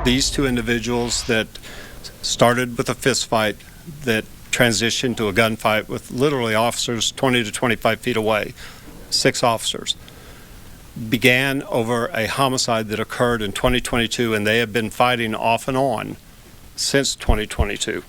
these two individuals that started with a fist fight that transitioned to a gunfight with literally officers 20 to 25 feet away, 6 officers, began over a homicide that occurred in 2022, and they have been fighting off and on since 2022.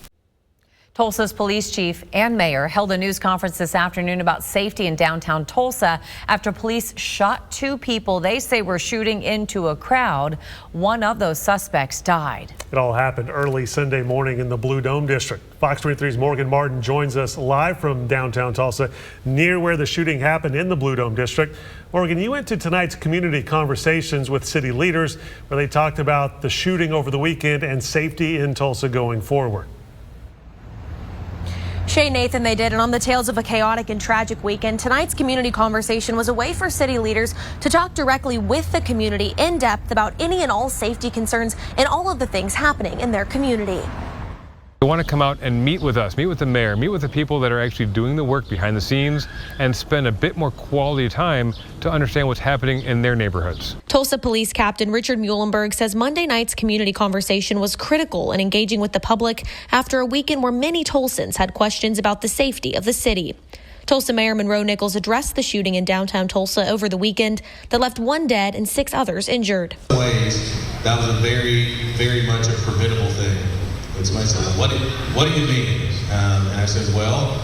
Tulsa's police chief and mayor held a news conference this afternoon about safety in downtown Tulsa after police shot 2 people they say were shooting into a crowd. One of those suspects died. It all happened early Sunday morning in the Blue Dome district. Fox 23's Morgan Martin joins us live from downtown Tulsa, near where the shooting happened in the Blue Dome district. Morgan, you went to tonight's community conversations with city leaders where they talked about the shooting over the weekend and safety in Tulsa going forward. Shay, Nathan, they did, and on the tails of a chaotic and tragic weekend, tonight's community conversation was a way for city leaders to talk directly with the community in depth about any and all safety concerns and all of the things happening in their community. They want to come out and meet with us, meet with the mayor, meet with the people that are actually doing the work behind the scenes, and spend a bit more quality time to understand what's happening in their neighborhoods. Tulsa Police Captain Richard Muhlenberg says Monday night's community conversation was critical in engaging with the public after a weekend where many Tulsans had questions about the safety of the city. Tulsa Mayor Monroe-Nichols addressed the shooting in downtown Tulsa over the weekend that left 1 dead and 6 others injured. In ways, that was a very much a preventable thing. Somebody said, what do you mean? And I said, well,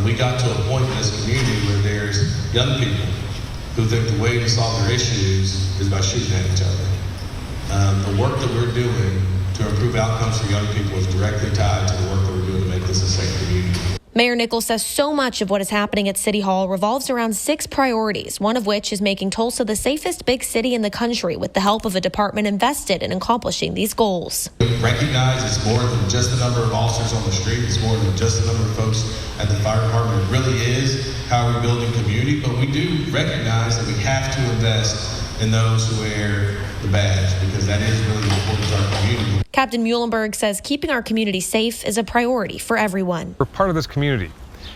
we got to a point in this community where there's young people who think the way to solve their issues is by shooting at each other. The work that we're doing to improve outcomes for young people is directly tied to the work that we're doing to make this a safe community. Mayor Nichols says so much of what is happening at City Hall revolves around 6 priorities, one of which is making Tulsa the safest big city in the country with the help of a department invested in accomplishing these goals. Recognize it's more than just the number of officers on the street. It's more than just the number of folks at the fire department. It really is how we're building community, but we do recognize that we have to invest in those who wear the badge because that is really important to our community. Captain Muhlenberg says keeping our community safe is a priority for everyone. We're part of this community.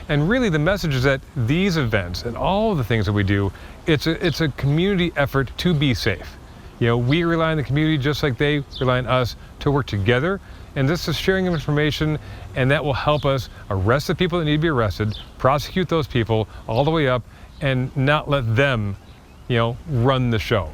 And really the message is that these events and all of the things that we do, it's a community effort to be safe. You know, we rely on the community just like they rely on us to work together. And this is sharing of information, and that will help us arrest the people that need to be arrested, prosecute those people all the way up, and not let them, run the show.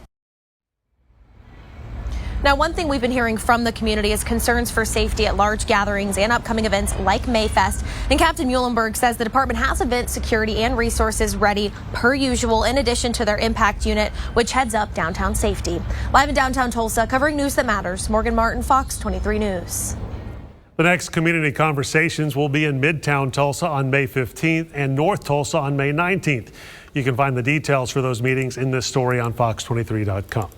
Now, one thing we've been hearing from the community is concerns for safety at large gatherings and upcoming events like Mayfest. And Captain Muhlenberg says the department has event security and resources ready per usual, in addition to their impact unit, which heads up downtown safety. Live in downtown Tulsa, covering news that matters, Morgan Martin, Fox 23 News. The next community conversations will be in Midtown Tulsa on May 15th and North Tulsa on May 19th. You can find the details for those meetings in this story on fox23.com.